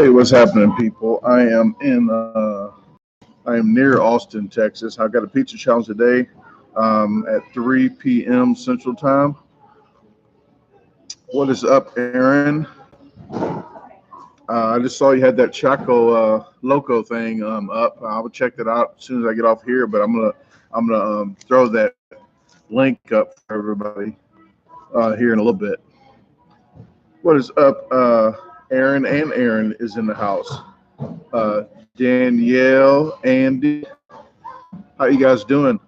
Hey, what's happening, people? I am near Austin, Texas. I've got a pizza challenge today at 3 p.m. Central Time. What is up, Aaron? I just saw you had that Choco Loco thing up. I will check that out as soon as I get off here. But I'm gonna throw that link up for everybody here in a little bit. What is up, Aaron? And Aaron is in the house. Danielle, Andy, how you guys doing?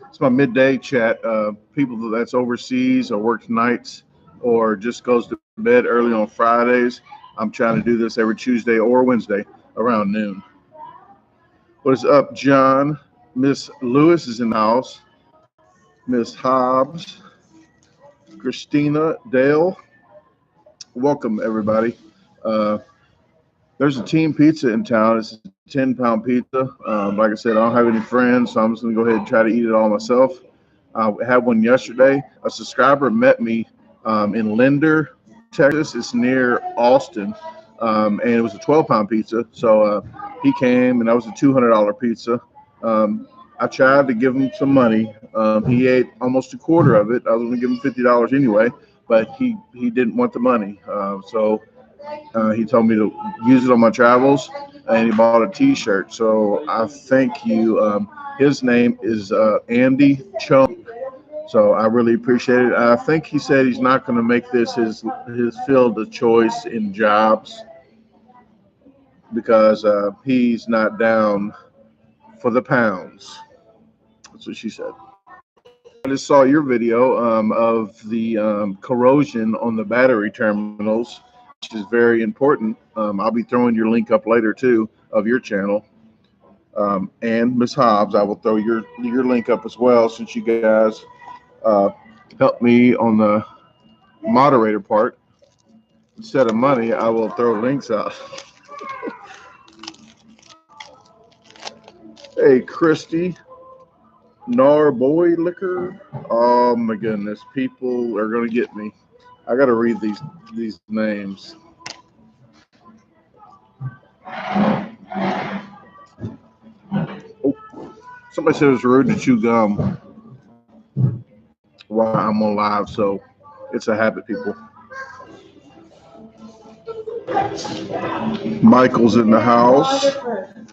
It's my midday chat. People that's overseas or works nights or just goes to bed early on Fridays. I'm trying to do this every Tuesday or Wednesday around noon. What is up, John? Miss Lewis is in the house. Miss Hobbs, Christina, Dale. Welcome, everybody. There's a team pizza in town. It's a 10-pound pizza. Like I said, I don't have any friends, so I'm just going to go ahead and try to eat it all myself. I had one yesterday. A subscriber met me in Linder, Texas. It's near Austin, and it was a 12-pound pizza. So he came, and that was a $200 pizza. I tried to give him some money. He ate almost a quarter of it. I was going to give him $50 anyway, but he didn't want the money. He told me to use it on my travels, and he bought a T-shirt. So I thank you. His name is Andy Chung. So I really appreciate it. I think he said he's not going to make this his field of choice in jobs because he's not down for the pounds. That's what she said. I just saw your video of the corrosion on the battery terminals, which is very important. I'll be throwing your link up later too of your channel. And Miss Hobbs, I will throw your link up as well since you guys helped me on the moderator part. Instead of money, I will throw links out. Hey, Christy, Nar Boy Liquor. Oh my goodness, people are gonna get me. I gotta read these names. Oh, somebody said it was rude to chew gum while I'm on live, so it's a habit, people. Michael's in the house.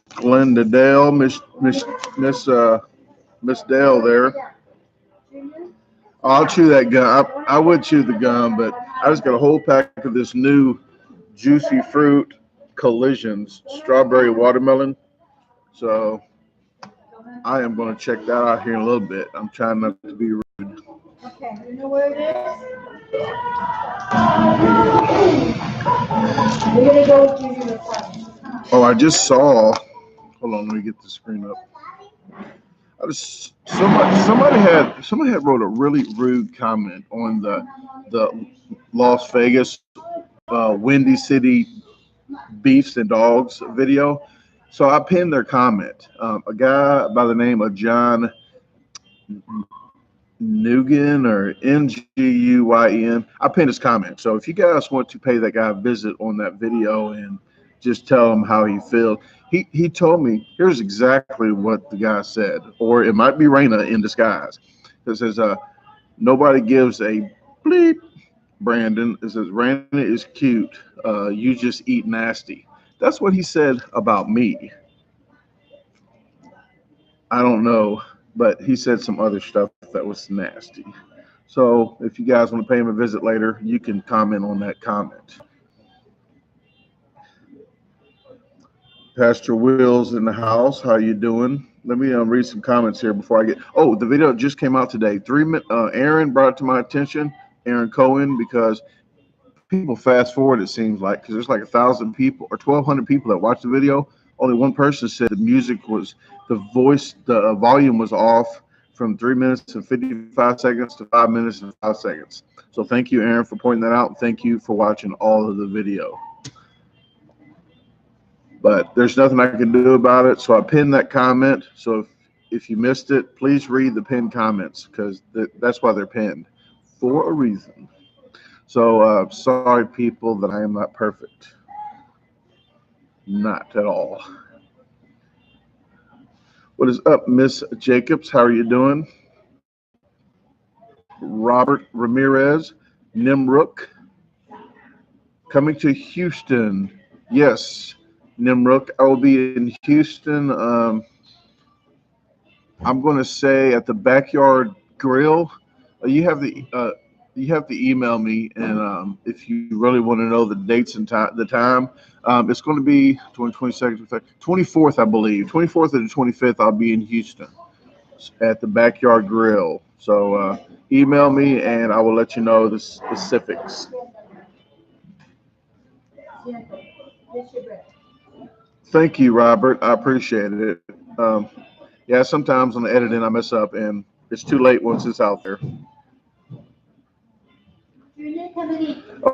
Glenda Dale, Miss Dale there. I'll chew that gum. I would chew the gum, but I just got a whole pack of this new Juicy Fruit Collisions strawberry watermelon. So I am going to check that out here in a little bit. I'm trying not to be rude. Okay, you know where it is? We're going to go to your apartment. Oh, I just saw. Hold on, let me get the screen up. Somebody had wrote a really rude comment on the Las Vegas Windy City Beefs and Dogs video. So I pinned their comment. A guy by the name of John Nguyen or Nguyen. I pinned his comment. So if you guys want to pay that guy a visit on that video and just tell him how he feels. He told me, here's exactly what the guy said, or it might be Raina in disguise. It says, nobody gives a bleep, Brandon. It says, Raina is cute. You just eat nasty. That's what he said about me. I don't know, but he said some other stuff that was nasty. So if you guys want to pay him a visit later, you can comment on that comment. Pastor Will's in the house. How you doing? Let me read some comments here before I get. Oh, the video just came out today. Aaron brought it to my attention. Aaron Cohen, because people fast forward. It seems like because there's like 1,000 people or 1,200 people that watched the video. Only one person said the volume was off from 3 minutes and 55 seconds to 5 minutes and 5 seconds. So thank you, Aaron, for pointing that out. And thank you for watching all of the video. But there's nothing I can do about it, so I pinned that comment. So if you missed it, please read the pinned comments because that's why they're pinned, for a reason. So sorry, people, that I am not perfect. Not at all. What is up, Miss Jacobs? How are you doing? Robert Ramirez, Nimrook, coming to Houston. Yes, Nimrook. I will be in Houston. I'm going to say at the Backyard Grill. You have to email me, and if you really want to know the dates and time, it's going to be 22nd, 24th, I believe, 24th and the 25th. I'll be in Houston at the Backyard Grill. So email me, and I will let you know the specifics. Thank you, Robert. I appreciate it. Yeah, sometimes on the editing I mess up, and it's too late once it's out there.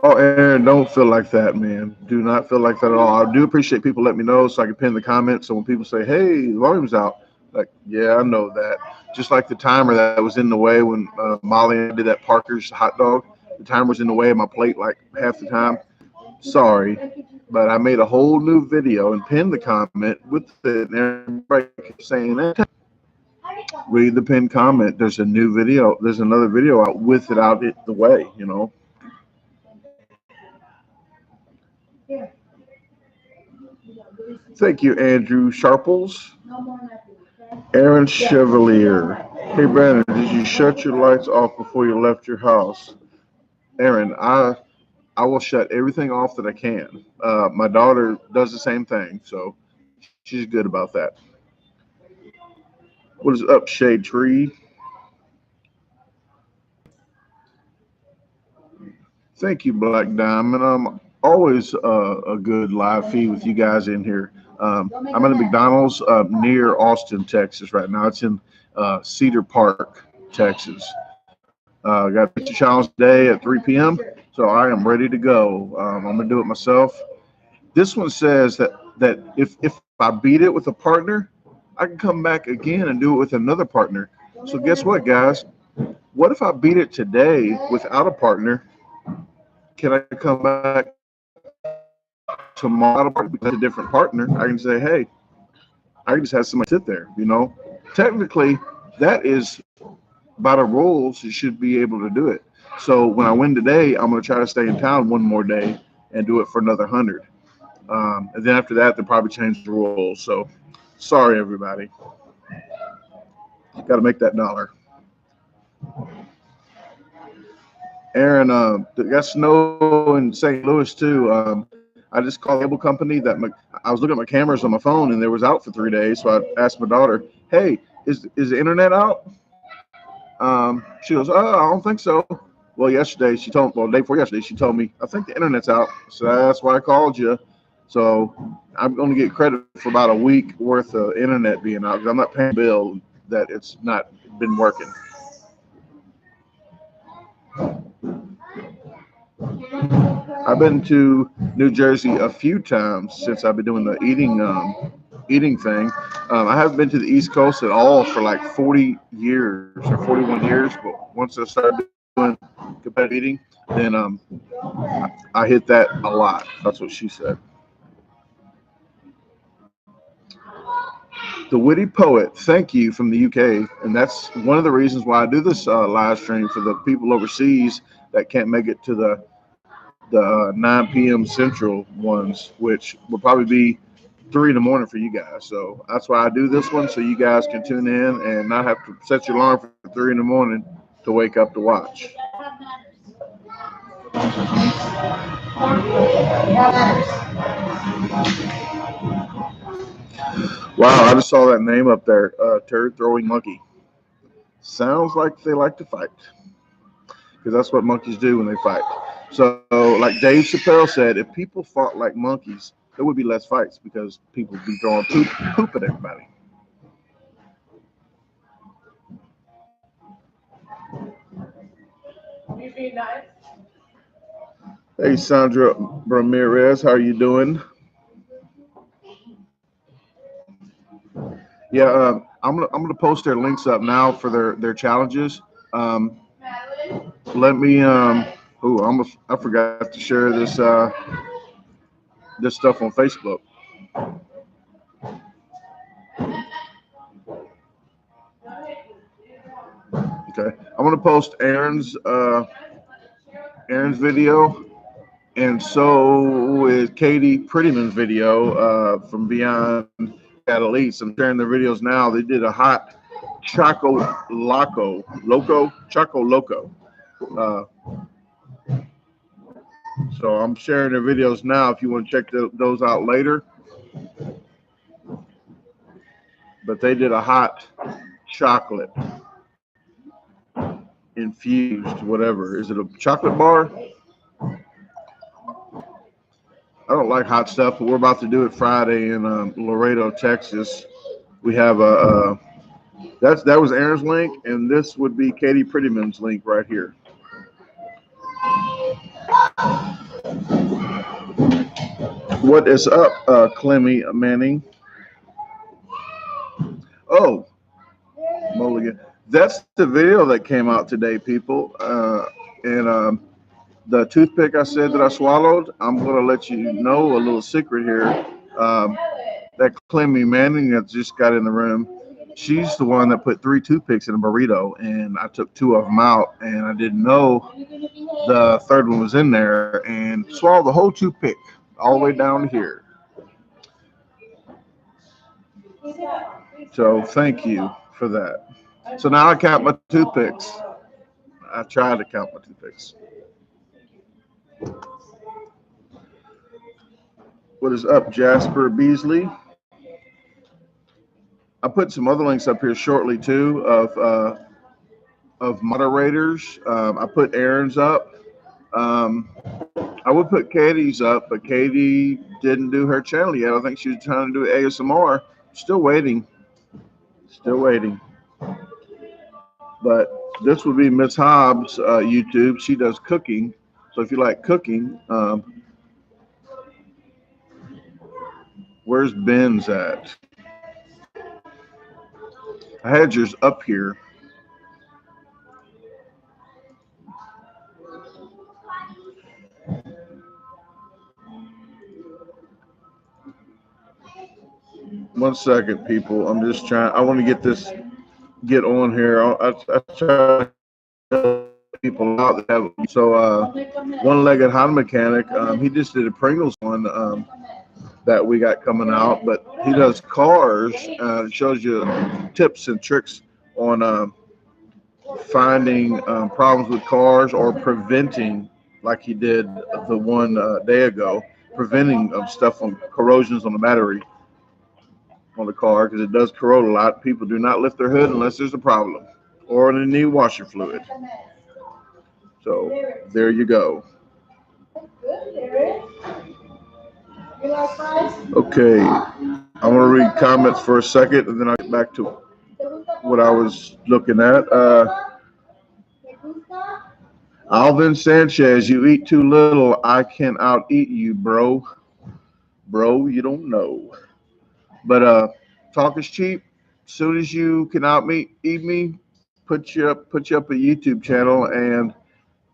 Oh, Aaron, don't feel like that, man. Do not feel like that at all. I do appreciate people letting me know so I can pin the comments. So when people say, "Hey, the volume's out," like, yeah, I know that. Just like the timer that was in the way when Molly did that Parker's hot dog, the timer was in the way of my plate like half the time. Sorry, but I made a whole new video and pinned the comment with it, and everybody kept saying that. Read the pinned comment. There's a new video. There's another video out with it out it the way. Thank you, Andrew Sharples. Aaron Chevalier. Hey, Brandon, did you shut your lights off before you left your house? Aaron, I will shut everything off that I can. My daughter does the same thing, so she's good about that. What is up, Shade Tree? Thank you, Black Diamond. Always a good live feed with you guys in here. I'm at a McDonald's near Austin, Texas right now. It's in Cedar Park, Texas. Got a picture challenge today at 3 p.m. So I am ready to go. I'm gonna do it myself. This one says that if I beat it with a partner, I can come back again and do it with another partner. So guess what, guys? What if I beat it today without a partner? Can I come back tomorrow because it's a different partner? I can say, hey, I can just have somebody sit there. Technically, that is by the rules. You should be able to do it. So when I win today, I'm going to try to stay in town one more day and do it for another 100. And then after that, they'll probably change the rules. So sorry, everybody. Got to make that dollar. Aaron, got snow in St. Louis too. I just called the cable company I was looking at my cameras on my phone and they was out for 3 days. So I asked my daughter, "Hey, is the internet out?" She goes, "Oh, I don't think so." Well, yesterday she told, well, the day before yesterday she told me, "I think the internet's out." So that's why I called you. So I'm going to get credit for about a week worth of internet being out because I'm not paying a bill that it's not been working. I've been to New Jersey a few times since I've been doing the eating thing. I haven't been to the East Coast at all for like 40 years or 41 years. But once I started doing competitive eating, then I hit that a lot. That's what she said. The Witty Poet, thank you from the UK. And that's one of the reasons why I do this live stream for the people overseas that can't make it to the 9 p.m. Central ones, which will probably be 3 in the morning for you guys. So that's why I do this one, so you guys can tune in and not have to set your alarm for 3 in the morning to wake up to watch. Wow, I just saw that name up there, Turd Throwing Monkey. Sounds like they like to fight, because that's what monkeys do when they fight. So, like Dave Chappelle said, if people fought like monkeys, there would be less fights because people would be throwing poop at everybody. Hey, Sandra Ramirez, how are you doing? Yeah, I'm gonna post their links up now for their challenges. Um, let me I forgot to share this stuff on Facebook. Okay, I'm gonna post Aaron's video, and so is Katie Prettyman's video from Beyond Catalyse. I'm sharing their videos now. They did a hot Choco Loco. Uh, so I'm sharing their videos now if you want to check those out later. But they did a hot chocolate infused whatever. Is it a chocolate bar? I don't like hot stuff, but we're about to do it Friday in Laredo, Texas. We have that was Aaron's link, and this would be Katie Prettyman's link right here. What is up, Clemmy Manning? Oh, Mulligan. That's the video that came out today, people. And the toothpick I said that I swallowed, I'm going to let you know a little secret here. That Clemmy Manning that just got in the room, she's the one that put 3 toothpicks in a burrito, and I took 2 of them out, and I didn't know the third one was in there, and swallowed the whole toothpick all the way down to here. So thank you for that. So now I count my toothpicks. I try to count my toothpicks. What is up, Jasper Beasley? I put some other links up here shortly too of moderators. I put Aaron's up. I would put Katie's up, but Katie didn't do her channel yet. I think she was trying to do ASMR. Still waiting. But this would be Miss Hobbs' YouTube. She does cooking. So if you like cooking, where's Ben's at? I had yours up here. One second, people. I'm just trying. I want to get on here. I try to help people out that have. So one-legged Honda mechanic. He just did a Pringles one that we got coming out, but he does cars. It shows you tips and tricks on finding problems with cars or preventing, like he did the one day ago, preventing stuff on corrosions on the battery on the car, because it does corrode a lot. People do not lift their hood unless there's a problem or they need washer fluid. So there you go. Okay, I'm gonna read comments for a second and then I'll get back to what I was looking at. Alvin Sanchez, you eat too little. I can out eat you, bro. Bro, you don't know. But talk is cheap. As soon as you can eat me, put you up a YouTube channel and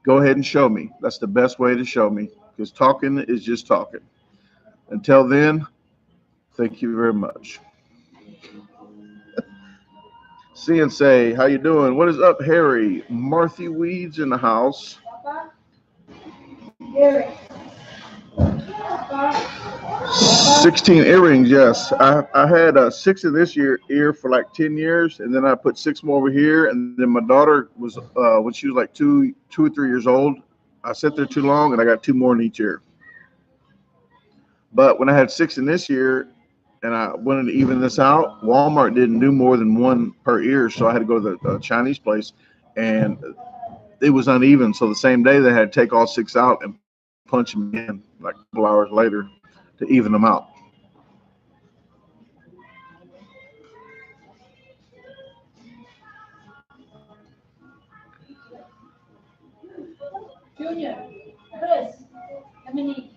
go ahead and show me. That's the best way to show me, because talking is just talking. Until then, thank you very much. See and say, how you doing? What is up, Harry? Marthy Weeds in the house. 16 earrings, yes. I had 6 in this ear for like 10 years, and then I put 6 more over here. And then my daughter was when she was like 2 or 3 years old, I sat there too long, and I got 2 more in each ear. But when I had 6 in this ear, and I wanted to even this out, Walmart didn't do more than 1 per ear, so I had to go to the Chinese place, and it was uneven. So the same day they had to take all 6 out and punch them in like a couple hours later to even them out. Junior, Chris, Dominique.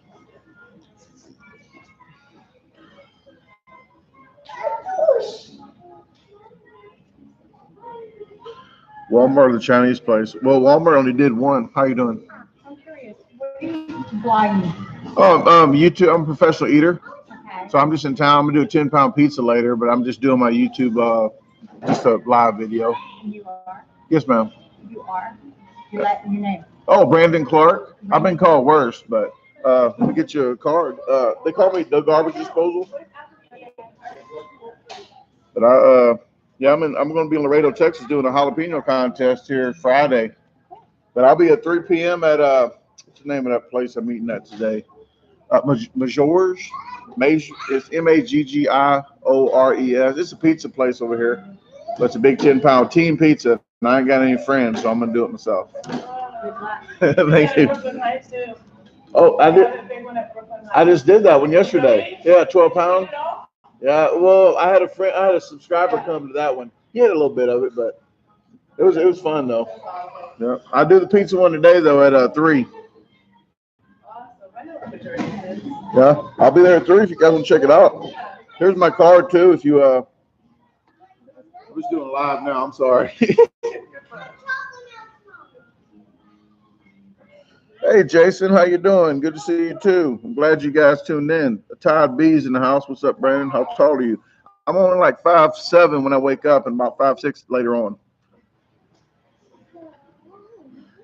Walmart or the Chinese place? Well, Walmart only did 1. How you doing? I'm curious. What are you blogging? YouTube. I'm a professional eater. Okay. So I'm just in town. I'm gonna do a 10-pound pizza later, but I'm just doing my YouTube, just a live video. You are? Yes, ma'am. You are? Your name? Oh, Brandon Clark. I've been called worse, but let me get you a card. They call me DaGarbageDisposal. But yeah, I'm going to be in Laredo, Texas, doing a jalapeno contest here Friday. But I'll be at 3 p.m. at what's the name of that place I'm eating at today? Majors. It's Maggiores. It's a pizza place over here. But it's a big 10-pound team pizza, and I ain't got any friends, so I'm gonna do it myself. Thank you. Oh, I did. I just did that one yesterday. Yeah, 12-pound. Yeah, well, I had a subscriber come to that one. He had a little bit of it, but it was fun though. Yeah, I do the pizza one today though at 3. Yeah, I'll be there at 3 if you guys want to check it out. Here's my card too. If you I'm just doing live now. I'm sorry. Hey Jason, how you doing? Good to see you too. I'm glad you guys tuned in. Todd B's in the house. What's up, Brandon? How tall are you? I'm only like 5'7" when I wake up, and about 5'6" later on.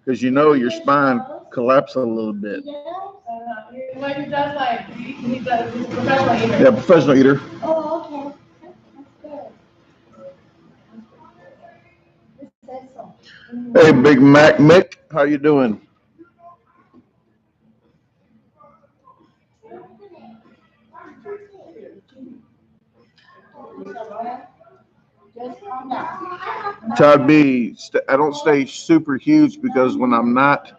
Because you know your spine collapses a little bit. Like he does, like he's a professional eater. Yeah, professional eater. Oh, okay. That's good. Hey, Big Mac Mick, how you doing? Todd B, I don't stay super huge because when I'm not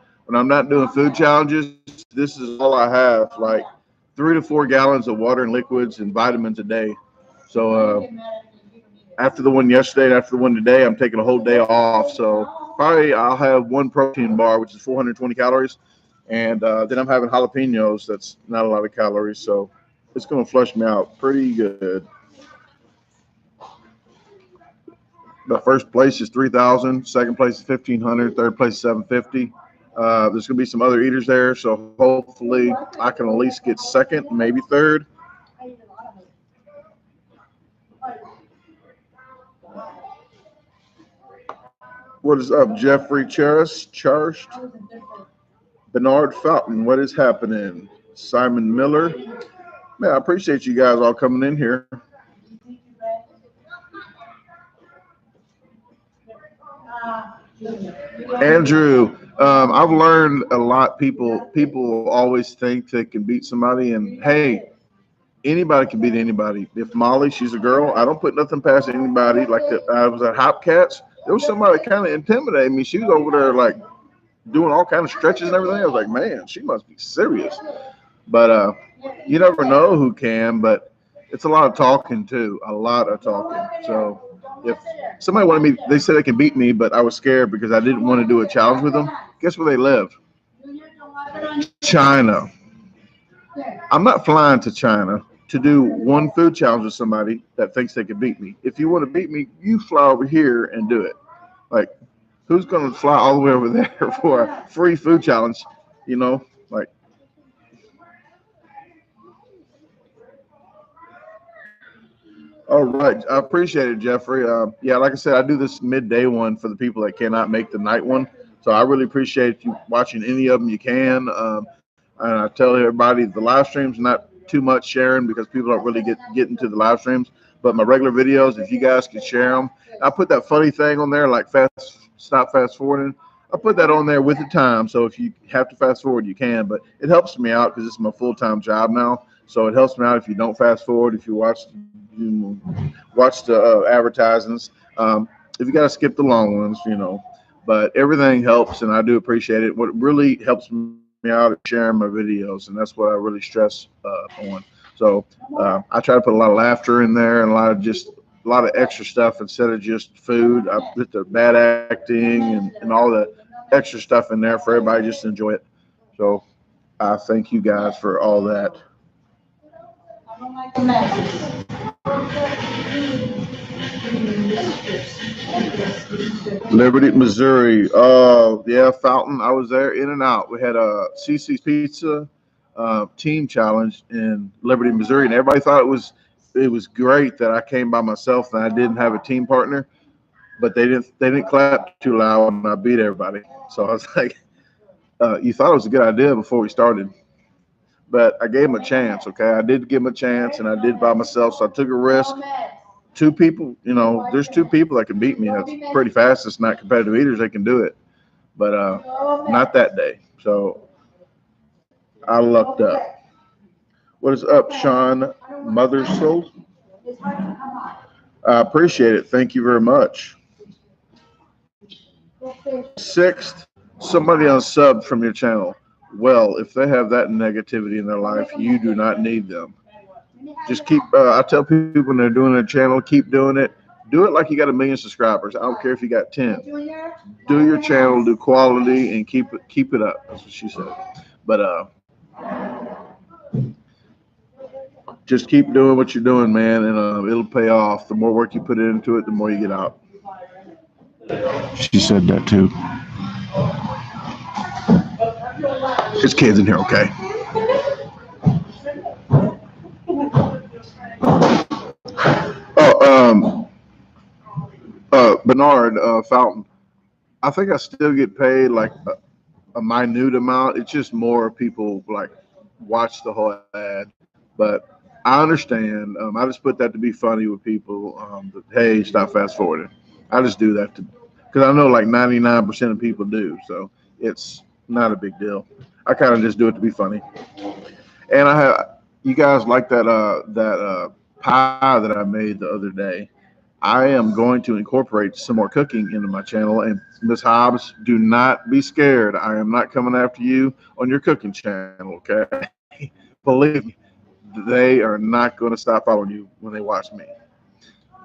doing food challenges, this is all I have, like 3 to 4 gallons of water and liquids and vitamins a day. So after the one yesterday and after the one today, I'm taking a whole day off. So probably I'll have one protein bar, which is 420 calories, and then I'm having jalapenos. That's not a lot of calories, so it's going to flush me out pretty good. The first place is 3,000. Second place is 1,500. Third place is 750. There's going to be some other eaters there, so hopefully I can at least get second, maybe third. What is up, Jeffrey Charged? Bernard Fountain, what is happening? Simon Miller. Man, I appreciate you guys all coming in here. Andrew, I've learned a lot. People always think they can beat somebody, and hey, anybody can beat anybody. If Molly, she's a girl, I don't put nothing past anybody. Like I was at Hopcats, there was somebody that kind of intimidated me. She was over there like doing all kind of stretches and everything. I was like, man, she must be serious. But you never know who can. But it's a lot of talking too, a lot of talking. So if somebody wanted me, they said they can beat me, but I was scared because I didn't want to do a challenge with them. Guess where they live? China. I'm not flying to China to do one food challenge with somebody that thinks they can beat me. If you want to beat me, you fly over here and do it. Like, who's going to fly all the way over there for a free food challenge? You know, like. All right. I appreciate it, Jeffrey. Yeah, like I said, I do this midday one for the people that cannot make the night one. So I really appreciate you watching any of them you can. And I tell everybody the live streams not too much sharing because people don't really get into the live streams. But my regular videos, if you guys can share them, I put that funny thing on there like stop fast forwarding. I put that on there with the time. So if you have to fast forward, you can. But it helps me out because it's my full-time job now. So it helps me out if you don't fast forward, if you watch the advertisements. If you got to skip the long ones, you know. But everything helps, and I do appreciate it. What really helps me out is sharing my videos, and that's what I really stress on. So I try to put a lot of laughter in there and a lot of extra stuff instead of just food. I put the bad acting and all the extra stuff in there for everybody just to enjoy it. So I thank you guys for all that. Liberty, Missouri. Oh, yeah, Fountain. I was there, In and Out. We had CC's Pizza. team challenge in Liberty, Missouri, and everybody thought it was great that I came by myself and I didn't have a team partner, but they didn't clap too loud when I beat everybody. So I was like, you thought it was a good idea before we started, but I gave him a chance. Okay, I did give him a chance, and I did by myself, so I took a risk. Two people, there's two people that can beat me. That's pretty fast. It's not competitive eaters; they can do it, but not that day. So I lucked up. What is up, Sean Mothersoul? I appreciate it. Thank you very much. Sixth, somebody unsubbed from your channel. Well, if they have that negativity in their life, you do not need them. Just keep, I tell people when they're doing their channel, keep doing it. Do it like you got 1 million subscribers. I don't care if you got 10. Do your channel, do quality, and keep it up. That's what she said. But just keep doing what you're doing, man, and it'll pay off. The more work you put into it, the more you get out. She said that too. There's kids in here, okay? Bernard Fountain. I think I still get paid like a minute amount. It's just more people like watch the whole ad, but I understand. I just put that to be funny with people. But, hey, stop fast forwarding. I just do that because I know like 99% of people do, so it's not a big deal. I kind of just do it to be funny. And you guys like that pie that I made the other day. I am going to incorporate some more cooking into my channel. And Miss Hobbs, do not be scared. I am not coming after you on your cooking channel, okay? Believe me, they are not going to stop following you when they watch me.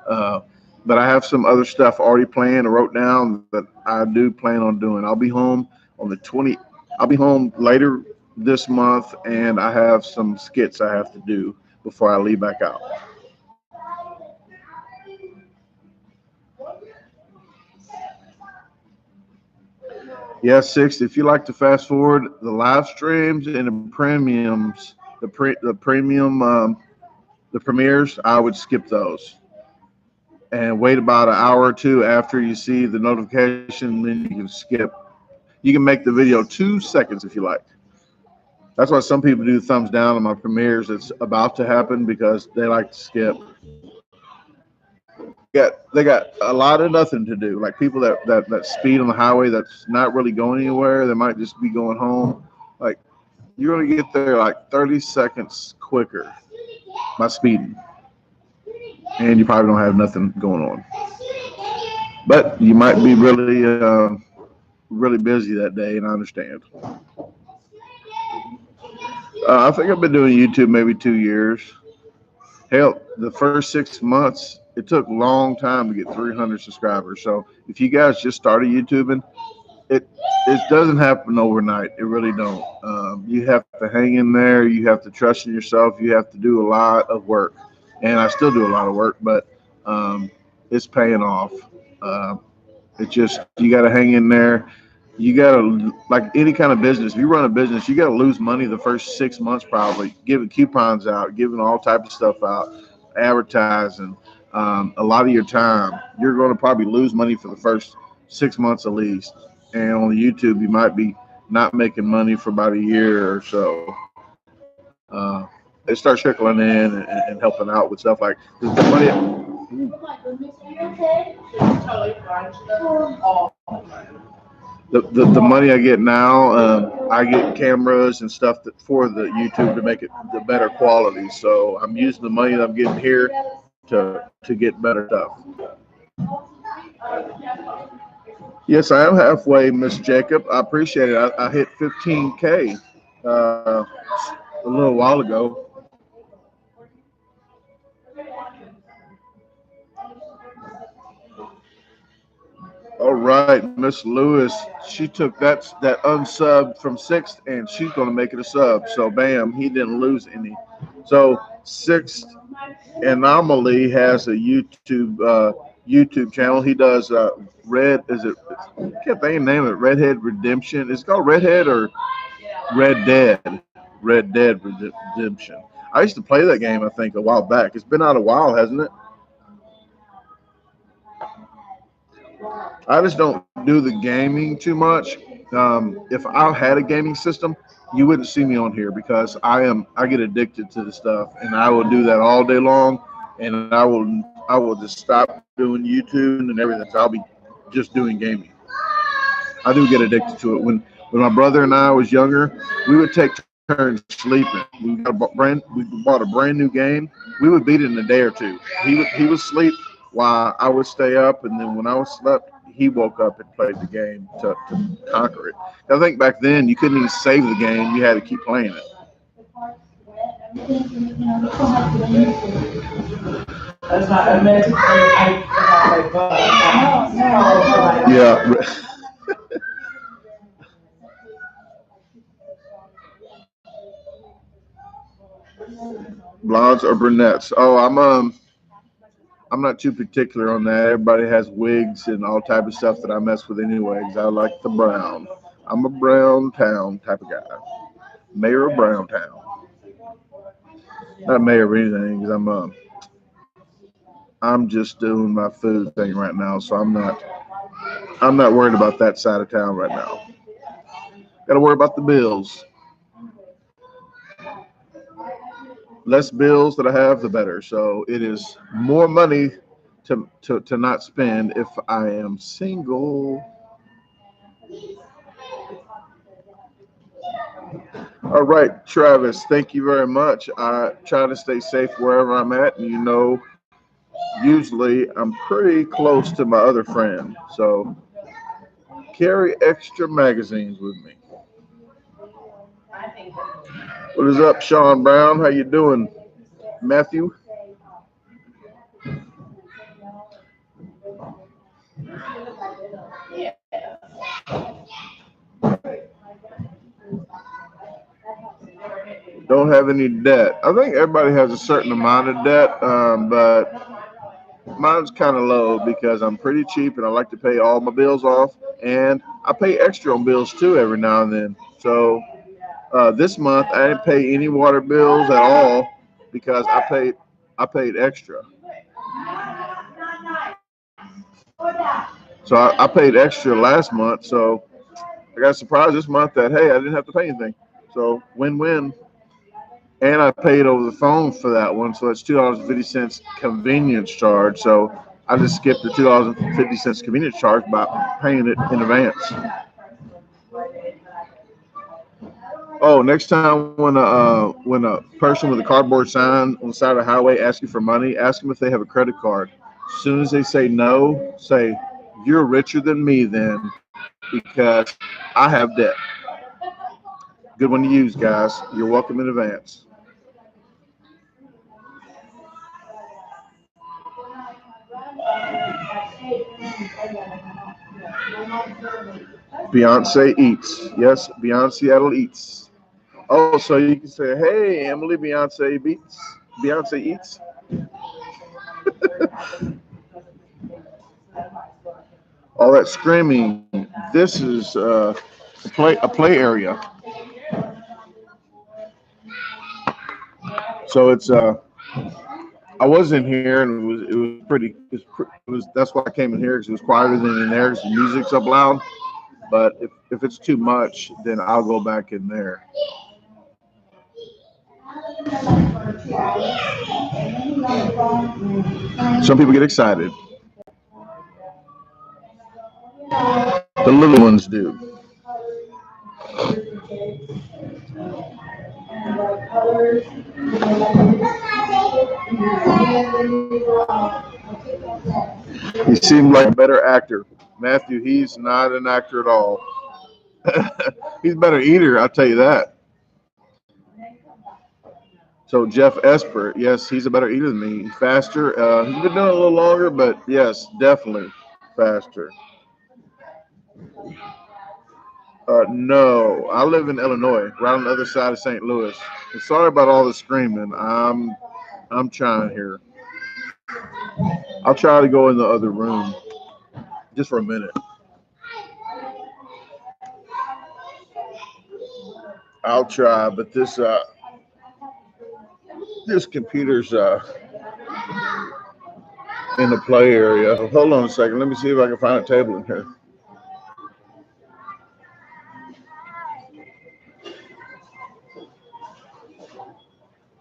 But I have some other stuff already planned or wrote down that I do plan on doing. I'll be home on the 20th. I'll be home later this month, and I have some skits I have to do before I leave back out. Yes, 6. If you like to fast forward the live streams and the premiums, the premieres, I would skip those and wait about an hour or two after you see the notification. Then you can skip. You can make the video 2 seconds if you like. That's why some people do thumbs down on my premieres. It's about to happen because they like to skip. They got a lot of nothing to do. Like people that speed on the highway that's not really going anywhere. They might just be going home. Like you're gonna get there like 30 seconds quicker by speeding, and you probably don't have nothing going on. But you might be really busy that day, and I understand. I think I've been doing YouTube maybe 2 years. Hell, the first 6 months, it took a long time to get 300 subscribers. So if you guys just started YouTubing, it doesn't happen overnight. It really don't. You have to hang in there. You have to trust in yourself. You have to do a lot of work. And I still do a lot of work, but it's paying off. You got to hang in there. You got to, like any kind of business, if you run a business, you got to lose money the first 6 months probably, giving coupons out, giving all types of stuff out, advertising, a lot of your time. You're going to probably lose money for the first 6 months at least. And on YouTube, you might be not making money for about a year or so. It starts trickling in and helping out with stuff like the money. The money I get now, I get cameras and stuff for the YouTube to make it the better quality. So I'm using the money that I'm getting here to get better stuff. Yes, I am halfway, Miss Jacob. I appreciate it. I hit 15K a little while ago. All right, Miss Lewis, she took that unsub from 6th, and she's going to make it a sub. So, bam, he didn't lose any. So, 6th Anomaly has a YouTube channel. He does I can't think of the name of it, Redhead Redemption. It's called Redhead or Red Dead. Red Dead Redemption. I used to play that game, I think, a while back. It's been out a while, hasn't it? I just don't do the gaming too much. If I had a gaming system, you wouldn't see me on here because I get addicted to the stuff, and I will do that all day long, and I will just stop doing YouTube and everything. So I'll be just doing gaming. I do get addicted to it. When my brother and I was younger, we would take turns sleeping. We bought a brand new game. We would beat it in a day or two. He would sleep while I would stay up, and then when I was slept, he woke up and played the game to conquer it. I think back then you couldn't even save the game; you had to keep playing it. Yeah. Blondes or brunettes? Oh, I'm not too particular on that. Everybody has wigs and all type of stuff that I mess with anyways. I like the brown. I'm a brown town type of guy. Mayor of Brown Town. Not mayor of anything because I'm just doing my food thing right now, so I'm not worried about that side of town right now. Got to worry about the bills. Less bills that I have, the better. So it is more money to not spend if I am single. All right, Travis, thank you very much. I try to stay safe wherever I'm at. And usually I'm pretty close to my other friend. So carry extra magazines with me. What is up, Sean Brown? How you doing, Matthew? Don't have any debt. I think everybody has a certain amount of debt, but mine's kind of low because I'm pretty cheap and I like to pay all my bills off, and I pay extra on bills too every now and then. So this month I didn't pay any water bills at all because I paid extra. So I paid extra last month. So I got surprised this month that hey, I didn't have to pay anything. So win-win. And I paid over the phone for that one, so it's $2.50 convenience charge. So I just skipped the $2.50 convenience charge by paying it in advance. Oh, next time when a person with a cardboard sign on the side of the highway asks you for money, ask them if they have a credit card. As soon as they say no, say you're richer than me then because I have debt. Good one to use, guys. You're welcome in advance. Beyonce eats. Yes, Beyonce eats. Oh, so you can say, hey, Emily, Beyonce beats. Beyonce eats. All that screaming. This is a play area. So I was in here and it was pretty. It was that's why I came in here because it was quieter than in there because the music's up loud. But if it's too much, then I'll go back in there. Some people get excited. The little ones do. He seemed like a better actor. Matthew, he's not an actor at all. He's a better eater, I'll tell you that. So Jeff Esper, yes, he's a better eater than me. He's faster. He's been doing it a little longer, but yes, definitely faster. No, I live in Illinois, right on the other side of St. Louis. And sorry about all the screaming. I'm trying here. I'll try to go in the other room just for a minute. I'll try, but this computer's in the play area. Hold on a second. Let me see if I can find a table in here.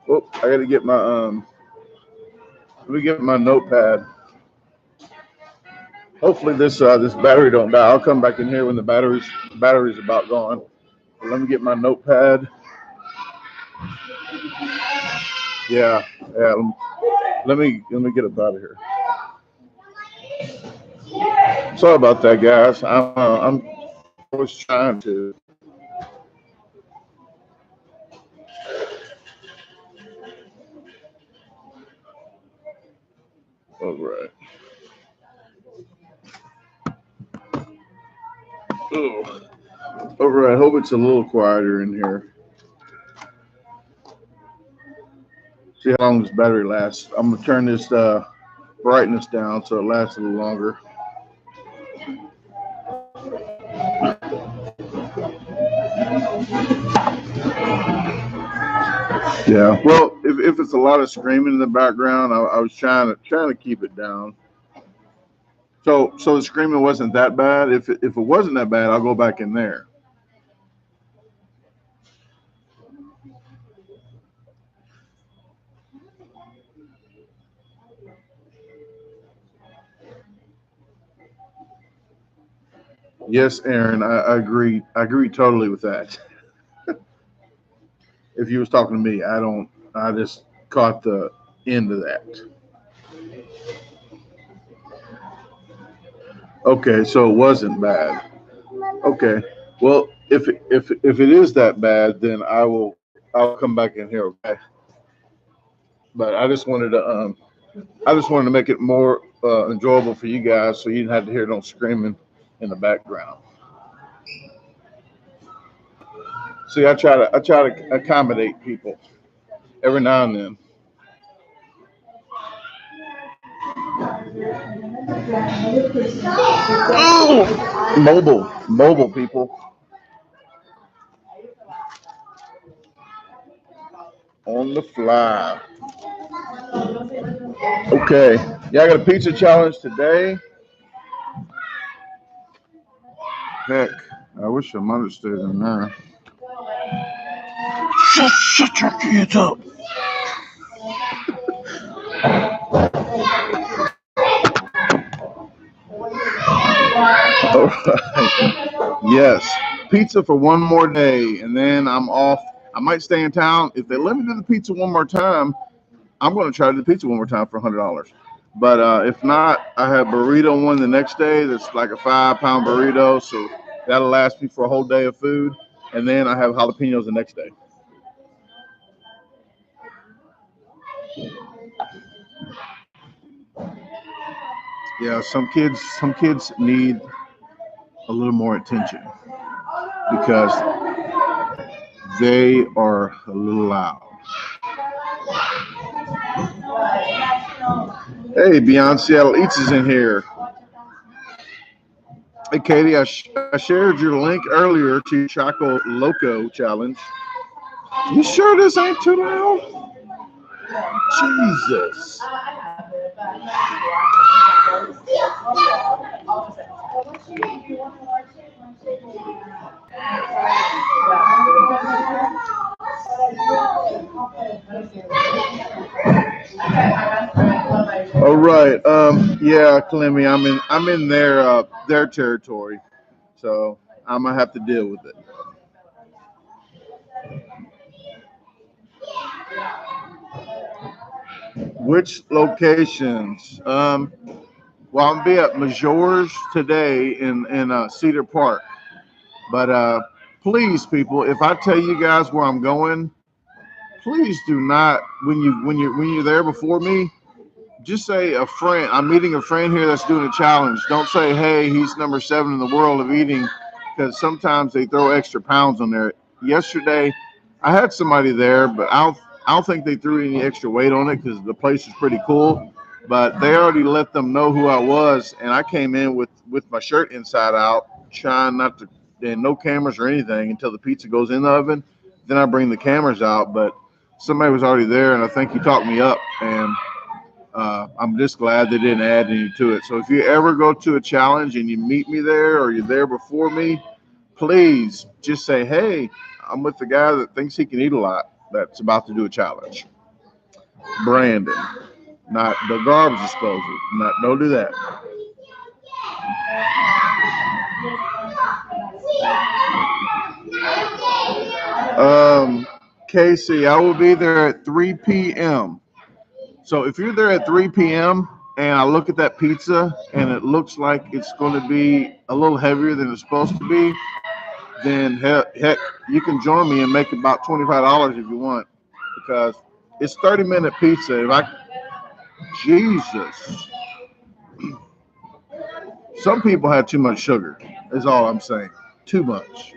Oh, I got to get my let me get my notepad. Hopefully this battery don't die. I'll come back in here when the battery's about gone. But let me get my notepad. Yeah. Let me get up out of here. Sorry about that, guys. I'm always trying to. All right. Oh. All right. I hope it's a little quieter in here. See how long this battery lasts. I'm gonna turn this brightness down so it lasts a little longer. Yeah. Well, if it's a lot of screaming in the background, I was trying to keep it down. So the screaming wasn't that bad. If it wasn't that bad, I'll go back in there. Yes, Aaron, I agree. I agree totally with that. If you was talking to me, I just caught the end of that. Okay, so it wasn't bad. Okay. Well, if it is that bad, then I'll come back in here, okay? But I just wanted to make it more enjoyable for you guys so you didn't have to hear no screaming in the background. See, I try to accommodate people every now and then. Oh, mobile people on the fly. Okay, yeah, I got a pizza challenge today. Heck, I wish your mother stayed in there. Shut your kids up. All right. Yes, pizza for one more day, and then I'm off. I might stay in town. If they let me do the pizza one more time, I'm going to try to do the pizza one more time for $100. But if not, I have burrito one the next day. That's like a 5-pound burrito, so that'll last me for a whole day of food. And then I have jalapenos the next day. Yeah, some kids need a little more attention because they are a little loud. Hey, Beyond Seattle Eats is in here. Hey, Katie, I shared your link earlier to Choco Loco Challenge. You sure this ain't too loud? Jesus. All right. Yeah, Clemmy, I'm in their territory, so I'm gonna have to deal with it. Which locations? Well, I'm gonna be at Majore's today in Cedar Park. But please, people, if I tell you guys where I'm going, please do not when you're there before me. Just say a friend. I'm meeting a friend here that's doing a challenge. Don't say, hey, he's number 7 in the world of eating, because sometimes they throw extra pounds on there. Yesterday, I had somebody there, but I don't think they threw any extra weight on it because the place is pretty cool. But they already let them know who I was, and I came in with my shirt inside out, trying not to, and no cameras or anything until the pizza goes in the oven. then I bring the cameras out. But somebody was already there, and I think he talked me up, and I'm just glad they didn't add any to it. So if you ever go to a challenge and you meet me there or you're there before me, please just say, hey, I'm with the guy that thinks he can eat a lot that's about to do a challenge. Brandon, not the garbage disposal. Don't do that. Casey, I will be there at 3 p.m. So if you're there at 3 p.m. and I look at that pizza and it looks like it's going to be a little heavier than it's supposed to be, then heck, you can join me and make about $25 if you want, because it's 30-minute pizza. Jesus, some people have too much sugar. Is all I'm saying. Too much.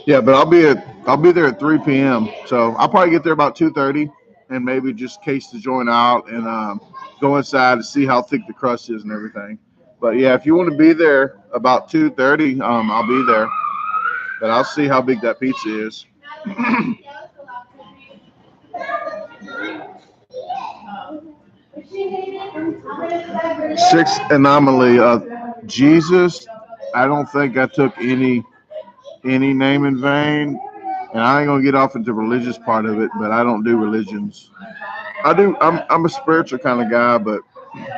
Yeah, but I'll be there at 3 p.m. So I'll probably get there about 2:30 and maybe just case the joint out and go inside to see how thick the crust is and everything. But yeah, if you want to be there about 2:30, I'll be there. But I'll see how big that pizza is. Sixth anomaly. Jesus, I don't think I took any name in vain, and I ain't gonna get off into the religious part of it, but I don't do religions. I do. I'm a spiritual kind of guy, but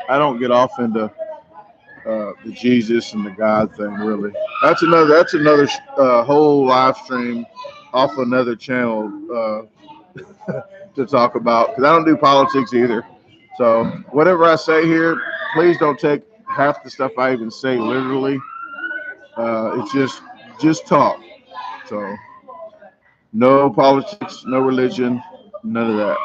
I don't get off into the Jesus and the God thing. Really, that's another whole live stream off another channel to talk about, because I don't do politics either. So whatever I say here, please don't take half the stuff I even say literally. It's just talk. So no politics, no religion, none of that.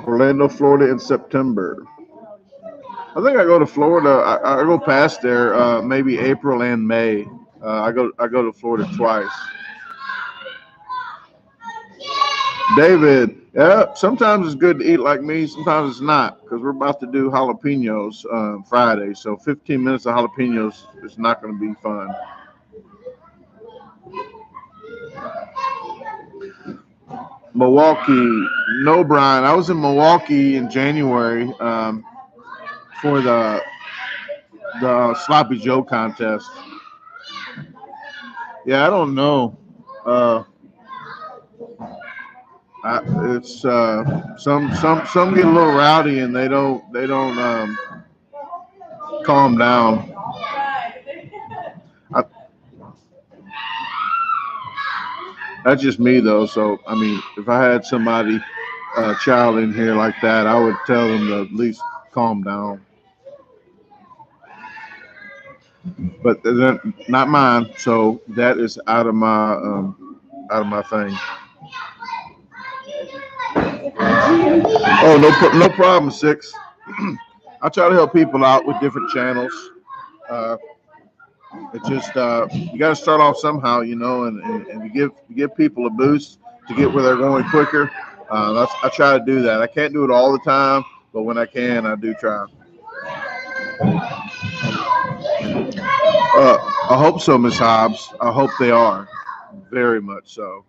Orlando, Florida in September. I think I go to Florida. I go past there maybe April and May. I go to Florida twice. David, yeah, sometimes it's good to eat like me. Sometimes it's not, because we're about to do jalapenos Friday. So 15 minutes of jalapenos is not going to be fun. Milwaukee, no, Brian. I was in Milwaukee in January for the Sloppy Joe contest. Yeah, I don't know. It's some get a little rowdy and they don't calm down. That's just me though. So I mean, if I had somebody child in here like that, I would tell them to at least calm down. But they're not mine, so that is out of my thing. Oh, no problem, Six. I try to help people out with different channels. It's just you got to start off somehow, and to give people a boost to get where they're going quicker. I try to do that. I can't do it all the time, but when I can, I do try. I hope so, Miss Hobbs. I hope they are, very much so.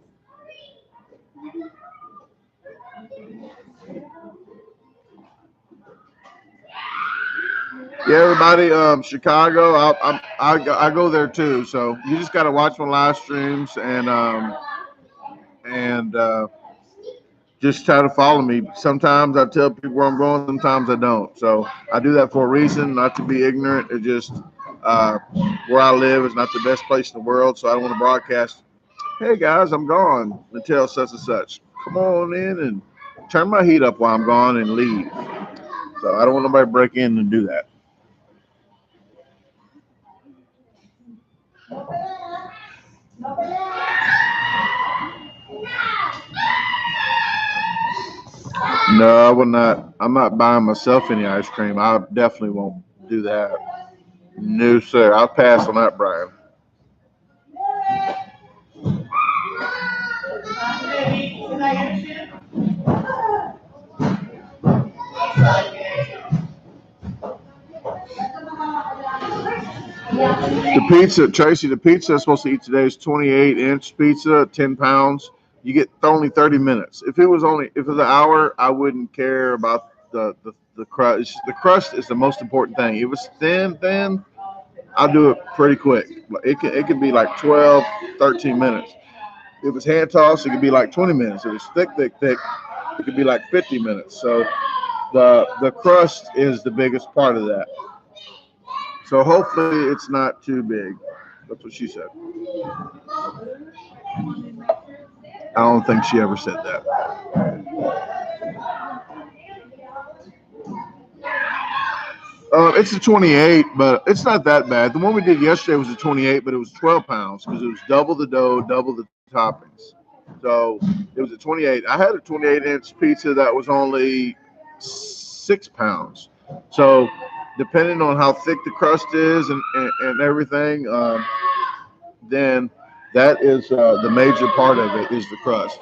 Yeah, everybody, Chicago, I go there too. So you just got to watch my live streams and just try to follow me. Sometimes I tell people where I'm going, sometimes I don't. So I do that for a reason, not to be ignorant. It just where I live is not the best place in the world, so I don't want to broadcast, hey guys, I'm gone, until such and such. Come on in and turn my heat up while I'm gone and leave. So I don't want nobody to break in and do that. No, I will not. I'm not buying myself any ice cream. I definitely won't do that. No, sir. I'll pass on that, Brian. The pizza, Tracy, the pizza I'm supposed to eat today is 28-inch pizza, 10 pounds. You get only 30 minutes. If it was an hour, I wouldn't care about the crust. The crust is the most important thing. If it was thin, I'll do it pretty quick. It can be like 12, 13 minutes. If it's hand tossed, it could be like 20 minutes. If it's thick, it could be like 50 minutes. So the crust is the biggest part of that. So hopefully it's not too big. That's what she said. I don't think she ever said that. It's a 28, but it's not that bad. The one we did yesterday was a 28, but it was 12 pounds because it was double the dough, double the toppings. So it was a 28. I had a 28-inch pizza that was only 6 pounds. So depending on how thick the crust is and everything, then that is the major part of it is the crust.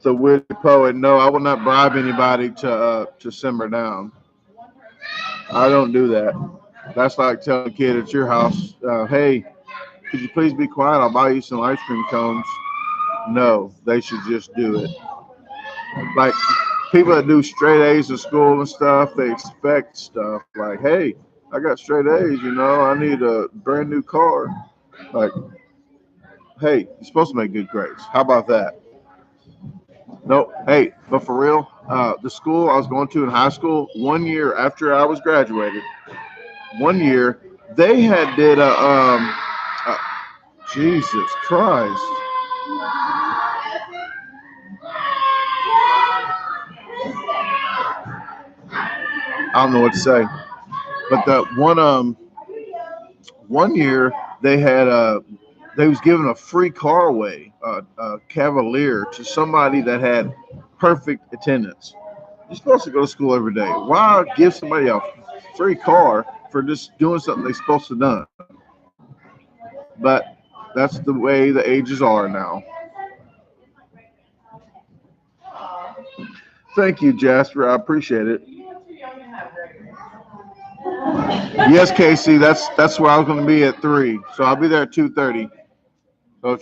The witty poet, no, I will not bribe anybody to simmer down. I don't do that. That's like telling a kid at your house, hey, could you please be quiet? I'll buy you some ice cream cones. No, they should just do it. Like people that do straight A's in school and stuff, they expect stuff like, hey, I got straight A's, I need a brand new car. Like, hey, you're supposed to make good grades. How about that? No, hey, but for real, the school I was going to in high school, 1 year after I was graduated, 1 year, they did Jesus Christ. I don't know what to say, but the one year they was giving a free car away, a Cavalier, to somebody that had perfect attendance. You're supposed to go to school every day. Why give somebody a free car for just doing something they're supposed to do? But that's the way the ages are now. Thank you, Jasper. I appreciate it. Yes, Casey. That's where I was going to be at 3. So I'll be there at 2:30. So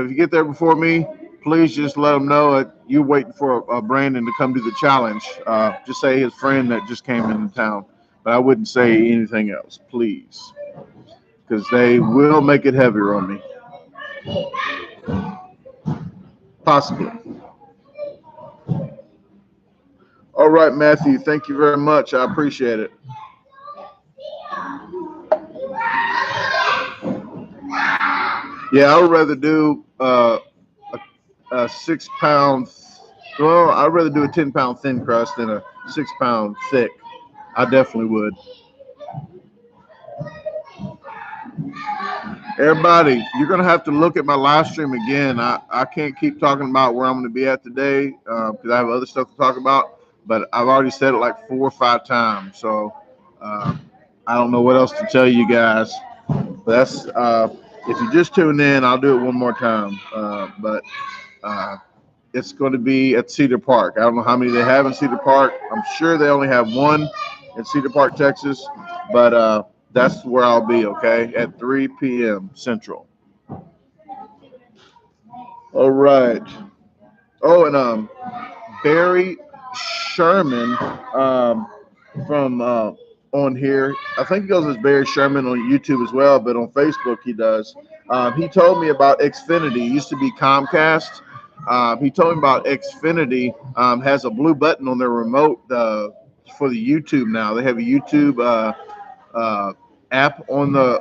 if you get there before me, please just let them know that you're waiting for Brandon to come do the challenge. Just say his friend that just came into town. But I wouldn't say anything else, please, because they will make it heavier on me. Possibly. All right, Matthew. Thank you very much. I appreciate it. Yeah, I would rather do a 6 pound. Well, I'd rather do a 10-pound thin crust than a 6 pound thick. I definitely would. Everybody, you're going to have to look at my live stream again. I can't keep talking about where I'm going to be at today because I have other stuff to talk about. But I've already said it like 4 or 5 times. So I don't know what else to tell you guys. But that's if you just tune in, I'll do it one more time. But it's going to be at Cedar Park. I don't know how many they have in Cedar Park. I'm sure they only have one in Cedar Park, Texas. But that's where I'll be, okay, at 3 p.m. Central. All right. Oh, and Barry Sherman from on here. I think he goes as Barry Sherman on YouTube as well, but on Facebook he does. He told me about Xfinity. It used to be Comcast. He told me about Xfinity has a blue button on their remote for the YouTube now. They have a YouTube app on the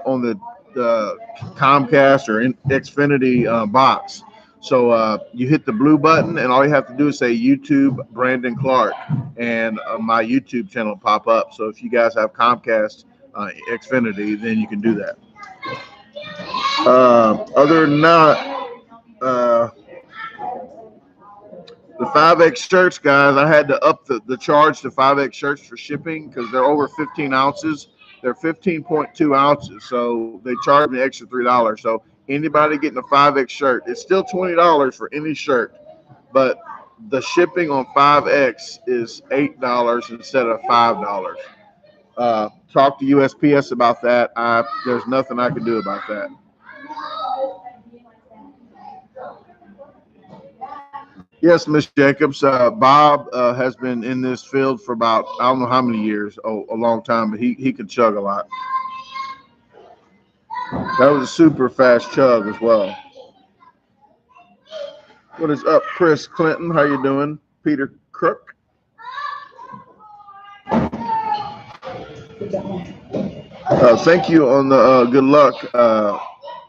Comcast or Xfinity box. So you hit the blue button, and all you have to do is say YouTube Brandon Clark, and my YouTube channel will pop up. So if you guys have Comcast Xfinity, then you can do that. Other than that, the 5X shirts, guys, I had to up the charge to 5X shirts for shipping because they're over 15 ounces. They're 15.2 ounces, so they charge me extra $3. So anybody getting a 5X shirt, it's still $20 for any shirt, but the shipping on 5X is $8 instead of $5. Talk to USPS about that. There's nothing I can do about that. Yes, Miss Jacobs. Bob has been in this field for about, I don't know how many years, a long time, but he could chug a lot. That was a super fast chug as well. What is up, Chris Clinton? How you doing? Peter Crook. Thank you on the good luck,